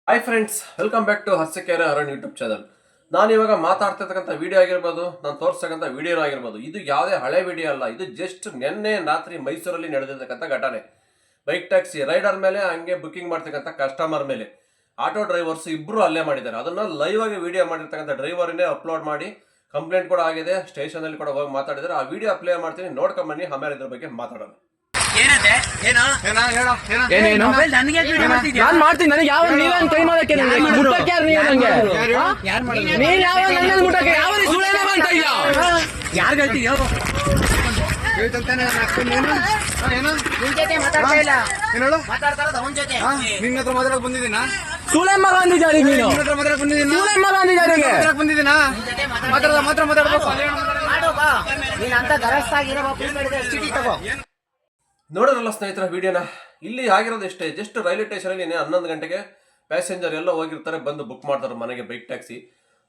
Hi friends, welcome back to Harsakere Haran YouTube channel. ನಾನು ಇವಾಗ ಮಾತಾಡ್ತಿರ್ತಕ್ಕಂಥ video ಆಗಿರ್ಬೋದು, ನಾನು ತೋರಿಸ್ತಕ್ಕಂಥ ವಿಡಿಯೋನೂ ಆಗಿರ್ಬೋದು, ಇದು ಯಾವುದೇ ಹಳೆ ವಿಡಿಯೋ ಅಲ್ಲ. ಇದು ಜಸ್ಟ್ ನಿನ್ನೆ ರಾತ್ರಿ ಮೈಸೂರಲ್ಲಿ ನಡೆದಿರ್ತಕ್ಕಂಥ ಘಟನೆ. ಬೈಕ್ ಟ್ಯಾಕ್ಸಿ ರೈಡರ್ ಮೇಲೆ, ಹಂಗೆ ಬುಕ್ಕಿಂಗ್ ಮಾಡ್ತಕ್ಕಂಥ ಕಸ್ಟಮರ್ ಮೇಲೆ ಆಟೋ ಡ್ರೈವರ್ಸ್ ಇಬ್ಬರು ಅಲ್ಲೇ ಮಾಡಿದ್ದಾರೆ. ಅದನ್ನು ಲೈವ್ ಆಗಿ ವಿಡಿಯೋ ಮಾಡಿರ್ತಕ್ಕಂಥ ಡ್ರೈವರ್ನೇ ಅಪ್ಲೋಡ್ ಮಾಡಿ ಕಂಪ್ಲೇಂಟ್ ಕೂಡ ಆಗಿದೆ. ಸ್ಟೇಷನಲ್ಲಿ ಕೂಡ ಹೋಗಿ ಮಾತಾಡಿದ್ದಾರೆ. ಆ ವಿಡಿಯೋ ಪ್ಲೇ ಮಾಡ್ತೀನಿ, ನೋಡ್ಕೊಂಬನ್ನಿ. ಆಮೇಲೆ ಇದ್ರ ಬಗ್ಗೆ ಮಾತಾಡೋಣ. ನಾನ್ ಮಾಡ್ತೀನಿ. ನನಗೆ ಯಾವ ನೀವೇನ್ ಕೈ ಮಾಡೋಕೆ ಮುಟ್ಟಕ್ಕೆ ಯಾರು ನೀವು ನಂಗೆ ನೀನ್ ಯಾವ ನನ್ನ ಮುಟ್ಟಕ್ಕೆ ಯಾವ ಸುಳ್ಳೇನ ಮಾಡ್ತಾ ಇದೀಯಾ? ಯಾರು ಹೇಳ್ತೀಯ? ನಿನ್ನ ಹತ್ರ ಮೊದಲ ಬಂದಿದ್ದೀನಾ? ಸುಳೆ ಮಗ ಅಂದಿದ್ದಾರೆ ನೀನು. ಮೊದಲ ಬಂದಿದ್ದೀನ? ಸುಳೆ ಮಗ ಅಂದಿದ್ದಾರೆ ಬಂದಿದ್ದೀನಾ? ಮಾತ್ರ ಮಾತಾಡ್ಬೇಕು. ನೋಡೋರಲ್ಲ ಸ್ನೇಹಿತರ ವಿಡಿಯೋನ. ಇಲ್ಲಿ ಆಗಿರೋದು ಇಷ್ಟೇ. ಜಸ್ಟ್ ರೈಲ್ವೆ ಸ್ಟೇಷನಲ್ಲಿ 11 ಗಂಟೆಗೆ ಪ್ಯಾಸೆಂಜರ್ ಎಲ್ಲ ಹೋಗಿರ್ತಾರೆ, ಬಂದು ಬುಕ್ ಮಾಡ್ತಾರೆ ಮನೆಗೆ ಬೈಕ್ ಟ್ಯಾಕ್ಸಿ.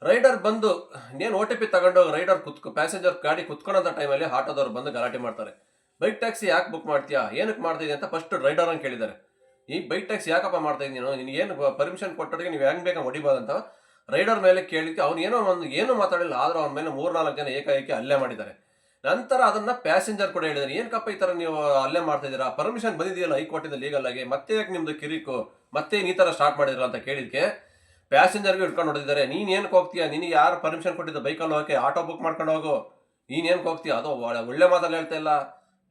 ರೈಡರ್ ಬಂದು ಇನ್ನೇನು OTP ತಗೊಂಡೋಗಿ ರೈಡರ್ ಪ್ಯಾಸೆಂಜರ್ ಗಾಡಿ ಕುತ್ಕೊಳ್ಳೋಂಥ ಟೈಮಲ್ಲಿ ಆಟೋದವ್ರು ಬಂದು ಗಲಾಟೆ ಮಾಡ್ತಾರೆ. ಬೈಕ್ ಟ್ಯಾಕ್ಸಿ ಯಾಕೆ ಬುಕ್ ಮಾಡ್ತೀಯಾ, ಏನಕ್ಕೆ ಮಾಡ್ತಿದ್ದೆ ಅಂತ ಫಸ್ಟ್ ರೈಡರ್ ಅಂತ ಕೇಳಿದ್ದಾರೆ. ಈ ಬೈಕ್ ಟ್ಯಾಕ್ಸಿ ಯಾಕಪ್ಪ ಮಾಡ್ತಾ ಇದ್ದೀನಿ, ನಿನಗೆ ಏನು ಪರ್ಮಿಷನ್ ಕೊಟ್ಟೋರಿಗೆ ನೀವು ಹೆಂಗೆ ಬೇಕಾ ಹೊಡಿಬೋದಂತ ರೈಡರ್ ಮೇಲೆ ಕೇಳಿಕ್ಕೆ ಅವ್ನು ಏನೂ ಮಾತಾಡಿಲ್ಲ. ಆದರೂ ಅವನ ಮೇಲೆ 3-4 ಜನ ಏಕಾಏಕಿ ಹಲ್ಲೆ ಮಾಡಿದ್ದಾರೆ. ನಂತರ ಅದನ್ನ ಪ್ಯಾಸೆಂಜರ್ ಕೂಡ ಹೇಳಿದ್ದಾರೆ, ಏನಕ್ಕಪ್ಪ ಈ ಥರ ನೀವು ಅಲ್ಲೇ ಮಾಡ್ತಾ ಇದ್ದೀರಾ, ಪರ್ಮಿಷನ್ ಬಂದಿದೆಯಲ್ಲ ಹೈಕೋರ್ಟಿಂದ ಲೀಗಲ್ ಆಗಿ, ಮತ್ತೆ ಯಾಕೆ ನಿಮ್ದು ಕಿರಿಕು, ಮತ್ತೆ ಈ ಥರ ಸ್ಟಾರ್ಟ್ ಮಾಡಿದ್ರ ಅಂತ ಕೇಳಿದ್ಕೆ ಪ್ಯಾಸೆಂಜರ್ಗೆ ಹಿಡ್ಕೊಂಡು ಹೊಡೆದಿದ್ದಾರೆ. ನೀನು ಏನಕ್ಕೆ ಹೋಗ್ತೀಯಾ, ನಿನಗೆ ಯಾರು ಪರ್ಮಿಷನ್ ಕೊಟ್ಟಿದ್ದು ಬೈಕಲ್ಲಿ ಹೋಗಕ್ಕೆ, ಆಟೋ ಬುಕ್ ಮಾಡ್ಕೊಂಡು ಹೋಗು, ನೀನು ಏನಕ್ಕೆ ಹೋಗ್ತೀಯ? ಅದು ಒಳ್ಳೆ ಮಾತಲ್ಲಿ ಹೇಳ್ತಾ ಇಲ್ಲ,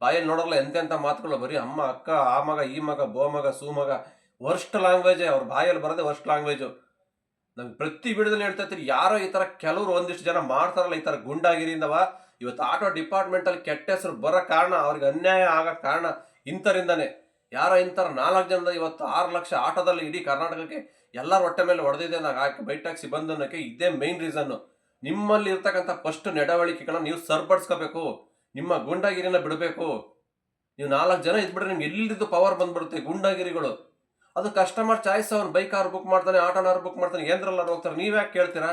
ಬಾಯಲ್ಲಿ ನೋಡೋಲ್ಲ ಎಂತೆಂಥ ಮಾತುಗಳು, ಬರೀ ಅಮ್ಮ, ಅಕ್ಕ, ಆ ಮಗ, ಈ ಮಗ, ಬೋ ಮಗ, ಸೂ ಮಗ, ವರ್ಸ್ಟ್ ಲ್ಯಾಂಗ್ವೇಜೇ. ಅವ್ರ ಬಾಯಲ್ಲಿ ಬರೋದೇ ವರ್ಸ್ಟ್ ಲ್ಯಾಂಗ್ವೇಜು. ನಮ್ಗೆ ಪ್ರತಿ ವಿಡಿಯೋದಲ್ಲಿ ಹೇಳ್ತಾ ಇರ್ತೀರಿ, ಯಾರೋ ಈ ಥರ ಕೆಲವರು ಒಂದಿಷ್ಟು ಜನ ಮಾಡ್ತಾರಲ್ಲ ಈ ಥರ ಗುಂಡಾಗಿರಿಂದವ ಇವತ್ತು ಆಟೋ ಡಿಪಾರ್ಟ್ಮೆಂಟಲ್ಲಿ ಕೆಟ್ಟ ಹೆಸರು ಬರೋ ಕಾರಣ, ಅವ್ರಿಗೆ ಅನ್ಯಾಯ ಆಗೋ ಕಾರಣ ಇಂಥರಿಂದನೇ. ಯಾರೋ ಇಂಥರ 4 ಜನದ ಇವತ್ತು 6 ಲಕ್ಷ ಆಟೋದಲ್ಲಿ ಇಡೀ ಕರ್ನಾಟಕಕ್ಕೆ ಎಲ್ಲರ ಹೊಟ್ಟೆ ಮೇಲೆ ಹೊಡೆದಿದೆ ನಾವು ಬೈಕ್ ಟ್ಯಾಕ್ಸಿ ಬಂದು ಅನ್ನೋಕ್ಕೆ ಇದೇ ಮೈನ್ ರೀಸನ್ನು. ನಿಮ್ಮಲ್ಲಿ ಇರ್ತಕ್ಕಂಥ ಫಸ್ಟ್ ನಡವಳಿಕೆಗಳನ್ನ ನೀವು ಸರಿಪಡಿಸ್ಕೋಬೇಕು, ನಿಮ್ಮ ಗುಂಡಾಗಿರಿನ ಬಿಡಬೇಕು. ನೀವು 4 ಜನ ಇದ್ಬಿಟ್ರೆ ನಿಮ್ಗೆ ಎಲ್ಲಿದ್ದು ಪವರ್ ಬಂದ್ಬಿಡುತ್ತೆ ಗುಂಡಾಗಿರಿಗಳು. ಅದು ಕಸ್ಟಮರ್ ಚಾಯ್ಸ್. ಅವ್ನು ಬೈಕ್ ಆರು ಬುಕ್ ಮಾಡ್ತಾನೆ, ಆಟೋನಾರು ಬುಕ್ ಮಾಡ್ತಾನೆ, ಏನ್ರಲ್ಲಾರು ಹೋಗ್ತಾರೆ. ನೀವ್ಯಾಕೆ ಕೇಳ್ತೀರಾ?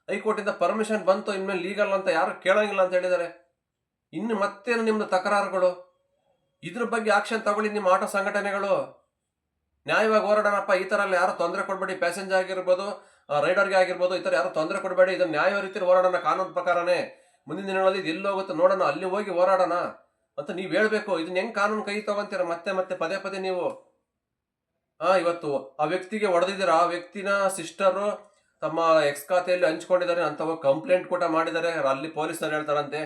ಹೈಕೋರ್ಟಿಂದ ಪರ್ಮಿಷನ್ ಬಂತು, ಇನ್ಮೇಲೆ ಲೀಗಲ್ ಅಂತ ಯಾರು ಕೇಳಂಗಿಲ್ಲ ಅಂತ ಹೇಳಿದ್ದಾರೆ. ಇನ್ನು ಮತ್ತೇನು ನಿಮ್ದು ತಕರಾರುಗಳು? ಇದ್ರ ಬಗ್ಗೆ ಆಕ್ಷನ್ ತಗೊಳ್ಳಿ ನಿಮ್ಮ ಆಟೋ ಸಂಘಟನೆಗಳು. ನ್ಯಾಯವಾಗಿ ಹೋರಾಡೋಣಪ್ಪ. ಈ ಥರ ಎಲ್ಲ ಯಾರು ತೊಂದರೆ ಕೊಡಬೇಡಿ, ಪ್ಯಾಸೆಂಜರ್ ಆಗಿರ್ಬೋದು, ರೈಡರ್ಗೆ ಆಗಿರ್ಬೋದು, ಈ ಥರ ಯಾರು ತೊಂದರೆ ಕೊಡಬೇಡಿ. ಇದನ್ನು ನ್ಯಾಯ ರೀತಿಯಲ್ಲಿ ಹೋರಾಡೋಣ, ಕಾನೂನು ಪ್ರಕಾರನೇ. ಮುಂದಿನ ದಿನಗಳಲ್ಲಿ ಇದು ಎಲ್ಲಿ ಹೋಗುತ್ತೆ ನೋಡೋಣ, ಅಲ್ಲಿ ಹೋಗಿ ಹೋರಾಡೋಣ ಅಂತ ನೀವು ಹೇಳ್ಬೇಕು. ಇದನ್ನ ಹೆಂಗೆ ಕಾನೂನು ಕೈ ತಗೊಂತೀರ ಮತ್ತೆ ಪದೇ ನೀವು? ಇವತ್ತು ಆ ವ್ಯಕ್ತಿಗೆ ಹೊಡೆದಿದ್ದೀರ, ಆ ವ್ಯಕ್ತಿನ ಸಿಸ್ಟರು ತಮ್ಮ ಎಕ್ಸ್ ಖಾತೆಯಲ್ಲಿ ಹಂಚ್ಕೊಂಡಿದ್ದಾರೆ ಅಂತ ಕಂಪ್ಲೇಂಟ್ ಕೂಡ ಮಾಡಿದ್ದಾರೆ. ಅಲ್ಲಿ ಪೊಲೀಸ್ನವ್ರು ಹೇಳ್ತಾರಂತೆ,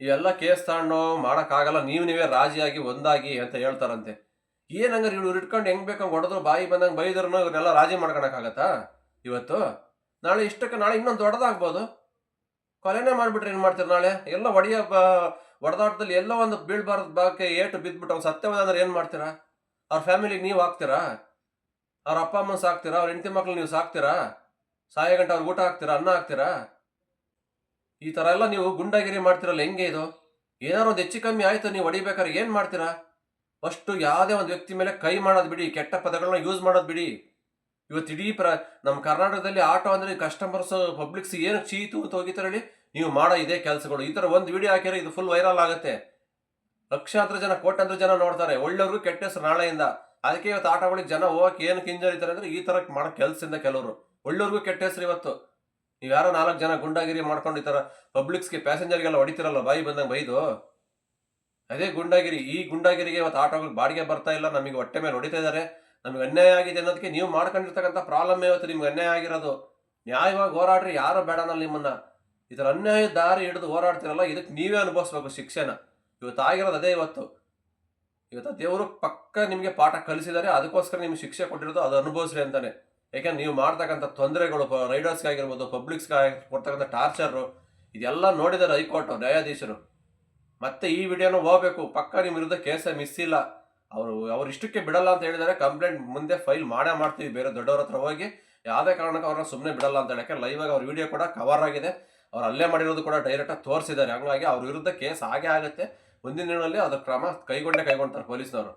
ಇವೆಲ್ಲ ಕೇಸ್ ತಗೊಂಡು ಮಾಡೋಕ್ಕಾಗಲ್ಲ, ನೀವೇ ರಾಜಿಯಾಗಿ ಒಂದಾಗಿ ಅಂತ ಹೇಳ್ತಾರಂತೆ. ಏನಂಗಾರೆ ಇವ್ರು ಇಟ್ಕೊಂಡು ಹೆಂಗ್ ಬೇಕಂಗೆ ಹೊಡೆದ್ರು, ಬಾಯಿ ಬಂದಂಗೆ ಬೈದ್ರು ಇವ್ರನ್ನೆಲ್ಲ ರಾಜಿ ಮಾಡ್ಕೊಳಕ್ಕಾಗತ್ತಾ? ಇವತ್ತು ನಾಳೆ ಇಷ್ಟಕ್ಕೆ ನಾಳೆ ಇನ್ನೊಂದು ದೊಡ್ಡದಾಗ್ಬೋದು. ಕೊಲೆನೇ ಮಾಡಿಬಿಟ್ರೆ ಏನು ಮಾಡ್ತೀರಿ? ನಾಳೆ ಎಲ್ಲ ಹೊಡೆದಾಟದಲ್ಲಿ ಎಲ್ಲೋ ಒಂದು ಬೀಳ್ಬಾರ್ದು ಬಾಕೆ ಏಟು ಬಿದ್ದುಬಿಟ್ಟು ಅವ್ನು ಸತ್ಯವಾದ್ರೆ ಏನು ಮಾಡ್ತೀರಾ? ಅವ್ರ ಫ್ಯಾಮಿಲಿಗೆ ನೀವು ಹಾಕ್ತೀರಾ? ಅವ್ರ ಅಪ್ಪ ಅಮ್ಮನ ಸಾಕ್ತೀರಾ? ಅವ್ರ ಹೆಂಡತಿ ಮಕ್ಳು ನೀವು ಸಾಕ್ತೀರಾ? ಸಾಯ ಗಂಟೆ ಅವ್ರಿಗೆ ಊಟ ಹಾಕ್ತೀರಾ, ಅನ್ನ ಹಾಕ್ತೀರಾ? ಈ ಥರ ಎಲ್ಲ ನೀವು ಗುಂಡಾಗಿರಿ ಮಾಡ್ತಿರಲ್ಲ, ಹೆಂಗೆ ಇದು? ಏನಾರು ಒಂದು ಹೆಚ್ಚು ಕಮ್ಮಿ ಆಯಿತು, ನೀವು ಹೊಡಿಬೇಕಾದ್ರೆ ಏನು ಮಾಡ್ತೀರಾ? ಫಸ್ಟು ಯಾವುದೇ ಒಂದು ವ್ಯಕ್ತಿ ಮೇಲೆ ಕೈ ಮಾಡೋದು ಬಿಡಿ, ಕೆಟ್ಟ ಪದಗಳನ್ನ ಯೂಸ್ ಮಾಡೋದು ಬಿಡಿ. ಇವತ್ತು ಇಡೀ ನಮ್ಮ ಕರ್ನಾಟಕದಲ್ಲಿ ಆಟೋ ಅಂದರೆ ಕಸ್ಟಮರ್ಸ್ ಪಬ್ಲಿಕ್ಸ್ ಏನು ಚೀತು ಅಂತ ಹೋಗಿತಾರೆ ಹೇಳಿ, ನೀವು ಮಾಡೋ ಇದೇ ಕೆಲಸಗಳು. ಈ ಥರ ಒಂದು ವಿಡಿಯೋ ಹಾಕಿದ್ರೆ ಇದು ಫುಲ್ ವೈರಲ್ ಆಗುತ್ತೆ. ಲಕ್ಷಾಂತರ ಜನ, ಕೋಟ್ಯಾಂತರ ಜನ ನೋಡ್ತಾರೆ. ಒಳ್ಳೆಯವ್ರಿಗೂ ಕೆಟ್ಟ ಹೆಸರು ನಾಳೆಯಿಂದ. ಅದಕ್ಕೆ ಇವತ್ತು ಆಟೋಗಳಿಗೆ ಜನ ಹೋಗಕ್ಕೆ ಏನಕ್ಕೆ ಹಿಂಜರಿತಾರೆ ಅಂದರೆ ಈ ಥರ ಮಾಡೋ ಕೆಲಸದಿಂದ ಕೆಲವರು. ಒಳ್ಳೆಯವ್ರಿಗೂ ಕೆಟ್ಟ ಹೆಸರು ಇವತ್ತು. ನೀವು ಯಾರೋ 4 ಜನ ಗುಂಡಾಗಿರಿ ಮಾಡ್ಕೊಂಡು ಈ ಥರ ಪಬ್ಲಿಕ್ಸ್ಗೆ, ಪ್ಯಾಸೆಂಜರ್ಗೆಲ್ಲ ಹೊಡಿತಿರಲ್ಲ ಬಾಯಿ ಬಂದಂಗೆ ಬೈದು, ಅದೇ ಗುಂಡಾಗಿರಿ. ಈ ಗುಂಡಾಗಿರಿಗೆ ಇವತ್ತು ಆಟೋಗಳಿಗೆ ಬಾಡಿಗೆ ಬರ್ತಾ ಇಲ್ಲ, ನಮಗೆ ಹೊಟ್ಟೆ ಮೇಲೆ ಹೊಡಿತಾ ಇದ್ದಾರೆ, ನಮಗೆ ಅನ್ಯಾಯ ಆಗಿದೆ ಅನ್ನೋದಕ್ಕೆ ನೀವು ಮಾಡ್ಕೊಂಡಿರ್ತಕ್ಕಂಥ ಪ್ರಾಬ್ಲಮ್ ಇವತ್ತು ನಿಮ್ಗೆ ಅನ್ಯಾಯ ಆಗಿರೋದು. ನ್ಯಾಯವಾಗಿ ಹೋರಾಡ್ರಿ, ಯಾರು ಬೇಡನಲ್ಲ ನಿಮ್ಮನ್ನ. ಈ ಥರ ಅನ್ಯಾಯ ದಾರಿ ಹಿಡಿದು ಹೋರಾಡ್ತಿರಲ್ಲ, ಇದಕ್ಕೆ ನೀವೇ ಅನುಭವಿಸ್ಬೇಕು ಶಿಕ್ಷೆನ. ಇವತ್ತು ಆಗಿರೋದು ಅದೇ. ಇವತ್ತು ದೇವರು ಪಕ್ಕ ನಿಮಗೆ ಪಾಠ ಕಲಿಸಿದ್ದಾರೆ, ಅದಕ್ಕೋಸ್ಕರ ನಿಮ್ಗೆ ಶಿಕ್ಷೆ ಕೊಟ್ಟಿರೋದು, ಅದು ಅನುಭವಿಸ್ರಿ ಅಂತಾನೆ. ಯಾಕೆಂದ್ರೆ ನೀವು ಮಾಡ್ತಕ್ಕಂಥ ತೊಂದರೆಗಳು, ರೈಡರ್ಸ್ಗೆ ಆಗಿರ್ಬೋದು, ಪಬ್ಲಿಕ್ಸ್ಗೆ ಕೊಡ್ತಕ್ಕಂಥ ಟಾರ್ಚರು, ಇದೆಲ್ಲ ನೋಡಿದ್ದಾರೆ ಹೈಕೋರ್ಟ್ ನ್ಯಾಯಾಧೀಶರು. ಮತ್ತೆ ಈ ವಿಡಿಯೋನು ಹೋಗ್ಬೇಕು, ಪಕ್ಕ ನಿಮ್ಮ ವಿರುದ್ಧ ಕೇಸೇ ಮಿಸ್ ಇಲ್ಲ. ಅವ್ರು ಇಷ್ಟಕ್ಕೆ ಬಿಡಲ್ಲ ಅಂತ ಹೇಳಿದರೆ ಕಂಪ್ಲೇಂಟ್ ಮುಂದೆ ಫೈಲ್ ಮಾಡ್ತೀವಿ, ಬೇರೆ ದೊಡ್ಡವ್ರ ಹತ್ರ ಹೋಗಿ. ಯಾವುದೇ ಕಾರಣಕ್ಕೆ ಅವ್ರನ್ನ ಸುಮ್ಮನೆ ಬಿಡಲ್ಲ ಅಂತ ಹೇಳಕ್ಕೆ ಲೈವ್ ಆಗಿ ಅವ್ರ ವಿಡಿಯೋ ಕೂಡ ಕವರ್ ಆಗಿದೆ. ಅವ್ರು ಅಲ್ಲೇ ಮಾಡಿರೋದು ಕೂಡ ಡೈರೆಕ್ಟಾಗಿ ತೋರಿಸಿದ್ದಾರೆ. ಹಂಗಾಗಿ ಅವ್ರ ವಿರುದ್ಧ ಕೇಸ್ ಆಗೇ ಆಗುತ್ತೆ. ಮುಂದಿನ ದಿನಗಳಲ್ಲಿ ಅದ್ರ ಕ್ರಮ ಕೈಗೊಳ್ತಾರೆ ಪೊಲೀಸ್ನವರು.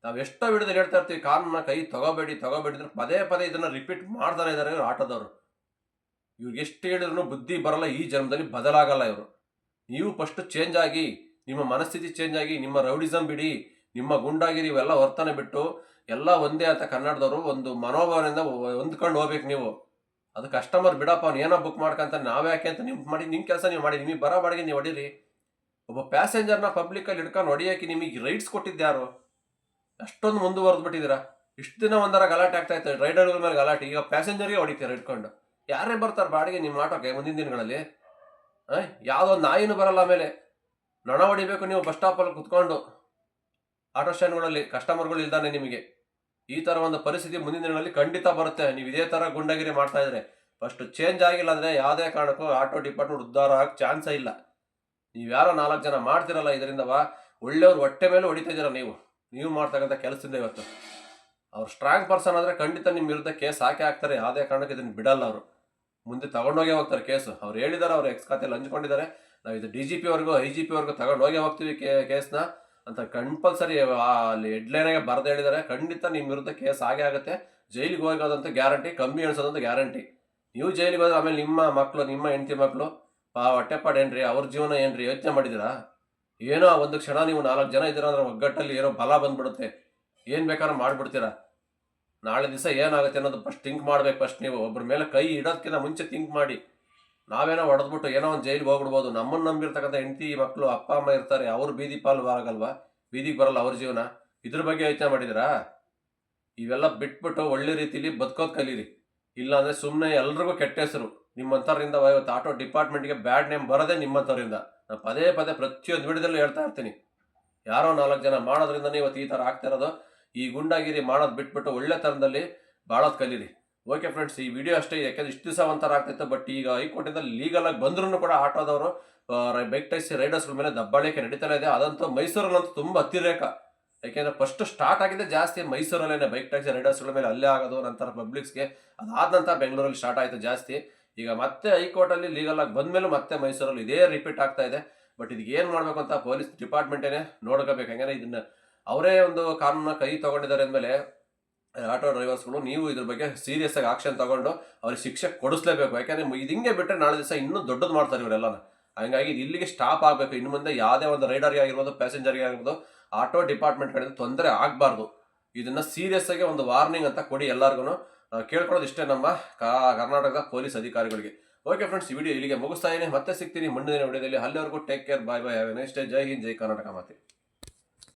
ನಾವು ಎಷ್ಟೋ ವಿಡಿಯೋದಲ್ಲಿ ಹೇಳ್ತಾ ಇರ್ತೀವಿ, ಕಾನೂನ ಕೈ ತಗೋಬೇಡಿ ಅಂದ್ರೆ ಪದೇ ಇದನ್ನ ರಿಪೀಟ್ ಮಾಡ್ತಾನೆ ಇದ್ದಾರೆ ಇವರು ಆಟೋದವರು. ಇವ್ರಿಗೆ ಎಷ್ಟು ಹೇಳಿದ್ರು ಬುದ್ಧಿ ಬರಲ್ಲ, ಈ ಜನ್ಮದಲ್ಲಿ ಬದಲಾಗಲ್ಲ ಇವರು. ನೀವು ಫಸ್ಟ್ ಚೇಂಜ್ ಆಗಿ, ನಿಮ್ಮ ಮನಸ್ಥಿತಿ ಚೇಂಜ್ ಆಗಿ, ನಿಮ್ಮ ರೌಡಿಸಮ್ ಬಿಡಿ, ನಿಮ್ಮ ಗುಂಡಾಗಿರಿ ಇವೆಲ್ಲ ವರ್ತನೆ ಬಿಟ್ಟು ಎಲ್ಲ ಒಂದೇ ಅಂತ ಕನ್ನಡದವರು ಒಂದು ಮನೋಭಾವನೆಯಿಂದ ಹೊಂದ್ಕೊಂಡು ಹೋಗ್ಬೇಕು ನೀವು. ಅದು ಕಸ್ಟಮರ್ ಬಿಡಪ್ಪ ಅವ್ನು ಏನೋ ಬುಕ್ ಮಾಡ್ಕಂತ ನಾವ್ಯಾಕೆ ಅಂತ ನೀವು ಮಾಡಿ ನಿಮ್ಮ ಕೆಲಸ ನೀವು ಮಾಡಿ, ನಿಮಗೆ ಬರೋ ಬಾಡಿಗೆ ನೀವು ಹೊಡೀರಿ. ಒಬ್ಬ ಪ್ಯಾಸೆಂಜರ್ನ ಪಬ್ಲಿಕಲ್ಲಿ ಹಿಡ್ಕೊಂಡು ಹೊಡಿಯೋಕೆ ನಿಮಗೆ ರೈಟ್ಸ್ ಕೊಟ್ಟಿದ್ಯಾರು? ಅಷ್ಟೊಂದು ಮುಂದುವರೆದು ಬಿಟ್ಟಿದ್ದೀರಾ. ಇಷ್ಟು ದಿನ ಒಂದರ ಗಲಾಟೆ ಆಗ್ತಾ ಇತ್ತು, ರೈಡರ್ಗಳ ಮೇಲೆ ಗಲಾಟೆ, ಈಗ ಪ್ಯಾಸೆಂಜರ್ಗೆ ಹೊಡಿತೀರ ಇಟ್ಕೊಂಡು. ಯಾರೇ ಬರ್ತಾರೆ ಬಾಡಿಗೆ ನಿಮ್ಮ ಆಟೋಕ್ಕೆ ಮುಂದಿನ ದಿನಗಳಲ್ಲಿ? ಯಾವುದೋ ನಾಯಿನೂ ಬರಲ್ಲ. ಆಮೇಲೆ ನೊಣ ಹೊಡಿಬೇಕು ನೀವು ಬಸ್ ಸ್ಟಾಪಲ್ಲಿ ಕುತ್ಕೊಂಡು, ಆಟೋ ಸ್ಟ್ಯಾಂಡ್ಗಳಲ್ಲಿ ಕಸ್ಟಮರ್ಗಳು ಇಲ್ದಾನೆ. ನಿಮಗೆ ಈ ಥರ ಒಂದು ಪರಿಸ್ಥಿತಿ ಮುಂದಿನ ದಿನಗಳಲ್ಲಿ ಖಂಡಿತ ಬರುತ್ತೆ. ನೀವು ಇದೇ ಥರ ಗುಂಡಗಿರಿ ಮಾಡ್ತಾ ಇದ್ರೆ, ಫಸ್ಟ್ ಚೇಂಜ್ ಆಗಿಲ್ಲ ಅಂದರೆ ಯಾವುದೇ ಕಾರಣಕ್ಕೂ ಆಟೋ ಡಿಪಾರ್ಟ್ಮೆಂಟ್ ಉದ್ಧಾರ ಆಗಕ್ಕೆ ಚಾನ್ಸೇ ಇಲ್ಲ. ನೀವು ಯಾರೋ 4 ಜನ ಮಾಡ್ತಿರಲ್ಲ, ಇದರಿಂದ ಒಳ್ಳೆಯವ್ರು ಹೊಟ್ಟೆ ಮೇಲೆ ಹೊಡಿತಾ ಇದ್ದೀರ ನೀವು ಮಾಡ್ತಕ್ಕಂಥ ಕೆಲಸದಿಂದ. ಇವತ್ತು ಅವ್ರು ಸ್ಟ್ರಾಂಗ್ ಪರ್ಸನ್ ಆದರೆ ಖಂಡಿತ ನಿಮ್ಮ ವಿರುದ್ಧ ಕೇಸ್ ಹಾಕೇ ಹಾಕ್ತಾರೆ. ಯಾವುದೇ ಕಾರಣಕ್ಕೆ ಇದನ್ನು ಬಿಡಲ್ಲ. ಅವರು ಮುಂದೆ ತಗೊಂಡೋಗೇ ಹೋಗ್ತಾರೆ ಕೇಸು. ಅವ್ರು ಹೇಳಿದ್ದಾರೆ, ಅವ್ರು ಎಕ್ಸ್ ಖಾತೆಯಲ್ಲಿ ಹಂಚ್ಕೊಂಡಿದ್ದಾರೆ, ನಾವು ಇದು DGP ವರ್ಗೂ IGP ವರ್ಗೂ ತಗೊಂಡೋಗೇ ಹೋಗ್ತೀವಿ ಕೇಸ್ನ ಅಂತ ಕಂಪಲ್ಸರಿ ಅಲ್ಲಿ ಹೆಡ್ಲೈನಾಗೆ ಬರೆದು ಹೇಳಿದ್ದಾರೆ. ಖಂಡಿತ ನಿಮ್ಮ ವಿರುದ್ಧ ಕೇಸ್ ಆಗೇ ಆಗುತ್ತೆ. ಜೈಲಿಗೆ ಹೋಗೋದಂತೂ ಗ್ಯಾರಂಟಿ, ಕಮ್ಮಿ ಎಣಿಸೋದಂತೂ ಗ್ಯಾರಂಟಿ. ನೀವು ಜೈಲಿಗೆ ಹೋದ್ರೆ ಆಮೇಲೆ ನಿಮ್ಮ ಮಕ್ಕಳು, ನಿಮ್ಮ ಹೆಂಡತಿ ಮಕ್ಕಳು ಹೊಟ್ಟೆಪಾಡು ಏನ್ರಿ, ಅವ್ರ ಜೀವನ ಏನ್ರಿ ಯೋಚನೆ ಮಾಡಿದ್ದೀರಾ? ಏನೋ ಒಂದು ಕ್ಷಣ ನೀವು 4 ಜನ ಇದ್ದೀರ ಅಂದ್ರೆ ಒಗ್ಗಟ್ಟಲ್ಲಿ ಏನೋ ಬಲ ಬಂದ್ಬಿಡುತ್ತೆ, ಏನು ಬೇಕಾದ್ರೂ ಮಾಡಿಬಿಡ್ತೀರಾ. ನಾಳೆ ದಿವಸ ಏನಾಗುತ್ತೆ ಅನ್ನೋದು ಫಸ್ಟ್ ಥಿಂಕ್ ಮಾಡ್ಬೇಕು. ಫಸ್ಟ್ ನೀವು ಒಬ್ಬರ ಮೇಲೆ ಕೈ ಇಡೋದಕ್ಕಿಂತ ಮುಂಚೆ ಥಿಂಕ್ ಮಾಡಿ. ನಾವೇನೋ ಹೊಡೆದ್ಬಿಟ್ಟು ಏನೋ ಒಂದು ಜೈಲಿಗೆ ಹೋಗ್ಬಿಡ್ಬೋದು. ನಮ್ಮನ್ನು ನಂಬಿರ್ತಕ್ಕಂಥ ಹೆಂಡತಿ ಮಕ್ಕಳು ಅಪ್ಪ ಅಮ್ಮ ಇರ್ತಾರೆ, ಅವ್ರು ಬೀದಿ ಪಾಲು ಆಗಲ್ವಾ? ಬೀದಿಗೆ ಬರಲ್ಲ ಅವ್ರ ಜೀವನ. ಇದ್ರ ಬಗ್ಗೆ ಯೋಚನೆ ಮಾಡಿದಿರಾ? ಇವೆಲ್ಲ ಬಿಟ್ಬಿಟ್ಟು ಒಳ್ಳೆ ರೀತಿಲಿ ಬದುಕೋದು ಕಲೀರಿ. ಇಲ್ಲಾಂದರೆ ಸುಮ್ಮನೆ ಎಲ್ರಿಗೂ ಕೆಟ್ಟ ಹೆಸರು. ನಿಮ್ಮಂಥವ್ರಿಂದ ಇವತ್ತು ಆಟೋ ಡಿಪಾರ್ಟ್ಮೆಂಟ್ಗೆ ಬ್ಯಾಡ್ ನೇಮ್ ಬರೋದೇ ನಿಮ್ಮಂಥವ್ರಿಂದ. ನಾನು ಪದೇ ಪದೇ ಪ್ರತಿಯೊಂದು ವಿಡಿಯೋದಲ್ಲೂ ಹೇಳ್ತಾ ಇರ್ತೀನಿ. ಯಾರೋ 4 ಜನ ಮಾಡೋದ್ರಿಂದನೇ ಇವತ್ತು ಈ ಥರ ಆಗ್ತಾ ಇರೋದು. ಈ ಗುಂಡಾಗಿರಿ ಮಾಡೋದು ಬಿಟ್ಬಿಟ್ಟು ಒಳ್ಳೆ ಥರದಲ್ಲಿ ಬಾಳೋದು ಕಲೀರಿ. ಓಕೆ ಫ್ರೆಂಡ್ಸ್, ಈ ವಿಡಿಯೋ ಅಷ್ಟೇ. ಯಾಕೆಂದ್ರೆ ಇಷ್ಟು ದಿವಸ ಒಂಥರ ಆಗ್ತಾಯಿತ್ತು, ಬಟ್ ಈಗ ಹೈಕೋರ್ಟಿಂದ ಲೀಗಲಾಗಿ ಬಂದ್ರೂ ಕೂಡ ಆಟೋದವರು ಬೈಕ್ ಟ್ಯಾಕ್ಸಿ ರೈಡರ್ಸ್ಗಳ ಮೇಲೆ ದಬ್ಬಾಳಿಕೆ ನಡೀತಾನೆ ಇದೆ. ಅದಂತೂ ಮೈಸೂರಲ್ಲಂತೂ ತುಂಬ ಅತಿರೇಕ. ಯಾಕೆಂದರೆ ಫಸ್ಟ್ ಸ್ಟಾರ್ಟ್ ಆಗಿದೆ ಜಾಸ್ತಿ ಮೈಸೂರಲ್ಲೇ ಬೈಕ್ ಟ್ಯಾಕ್ಸಿ ರೈಡರ್ಸ್ಗಳ ಮೇಲೆ ಅಲ್ಲೇ ಆಗೋದು, ನಂತರ ಪಬ್ಲಿಕ್ಸ್ಗೆ. ಅದಾದ ನಂತರ ಬೆಂಗಳೂರಲ್ಲಿ ಸ್ಟಾರ್ಟ್ ಆಯಿತು ಜಾಸ್ತಿ. ಈಗ ಮತ್ತೆ ಹೈಕೋರ್ಟಲ್ಲಿ ಲೀಗಲಾಗಿ ಬಂದಮೇಲೂ ಮತ್ತೆ ಮೈಸೂರಲ್ಲಿ ಇದೇ ರಿಪೀಟ್ ಆಗ್ತಾ ಇದೆ. ಬಟ್ ಇದಕ್ಕೆ ಏನು ಮಾಡಬೇಕು ಅಂತ ಪೊಲೀಸ್ ಡಿಪಾರ್ಟ್ಮೆಂಟೇ ನೋಡ್ಕೋಬೇಕು. ಯಾಕೆಂದರೆ ಇದನ್ನು ಅವರೇ ಒಂದು ಕಾನೂನನ್ನ ಕೈ ತೊಗೊಂಡಿದ್ದಾರೆ ಅಂದಮೇಲೆ ಆಟೋ ಡ್ರೈವರ್ಸ್ಗಳು ನೀವು ಇದ್ರ ಬಗ್ಗೆ ಸೀರಿಯಸ್ ಆಗಿ ಆಕ್ಷನ್ ತಗೊಂಡು ಅವ್ರಿಗೆ ಶಿಕ್ಷೆ ಕೊಡಿಸ್ಲೇಬೇಕು. ಯಾಕೆಂದರೆ ಇದು ಹಿಂಗೆ ಬಿಟ್ಟರೆ ನಾಳೆ ದಿವಸ ಇನ್ನೂ ದೊಡ್ಡದು ಮಾಡ್ತಾರೆ ಇವರೆಲ್ಲ. ಹಂಗಾಗಿ ಇಲ್ಲಿಗೆ ಸ್ಟಾಪ್ ಆಗಬೇಕು. ಇನ್ನು ಮುಂದೆ ಯಾವುದೇ ಒಂದು ರೈಡರ್ಗೆ ಆಗಿರ್ಬೋದು, ಪ್ಯಾಸೆಂಜರ್ಗೆ ಆಗಿರ್ಬೋದು, ಆಟೋ ಡಿಪಾರ್ಟ್ಮೆಂಟ್ ಕಡೆಯಿಂದ ತೊಂದರೆ ಆಗಬಾರ್ದು. ಇದನ್ನು ಸೀರಿಯಸ್ ಆಗಿ ಒಂದು ವಾರ್ನಿಂಗ್ ಅಂತ ಕೊಡಿ ಎಲ್ಲರಿಗೂ. ಕೇಳ್ಕೊಳ್ಳೋದು ಇಷ್ಟೇ ನಮ್ಮ ಕರ್ನಾಟಕದ ಪೊಲೀಸ್ ಅಧಿಕಾರಿಗಳಿಗೆ. ಓಕೆ ಫ್ರೆಂಡ್ಸ್, ಈ ವಿಡಿಯೋ ಇಲ್ಲಿಗೆ ಮುಗಿಸ್ತಾ ಇದ್ದೀನಿ. ಮತ್ತೆ ಸಿಗ್ತೀನಿ ಮುಂದಿನ ವಿಡಿಯೋದಲ್ಲಿ. ಅಲ್ಲಿವರೆಗೂ take care, bye bye, have a nice day. ಜೈ ಹಿಂದ್, ಜೈ ಕರ್ನಾಟಕ ಮಾತೆ.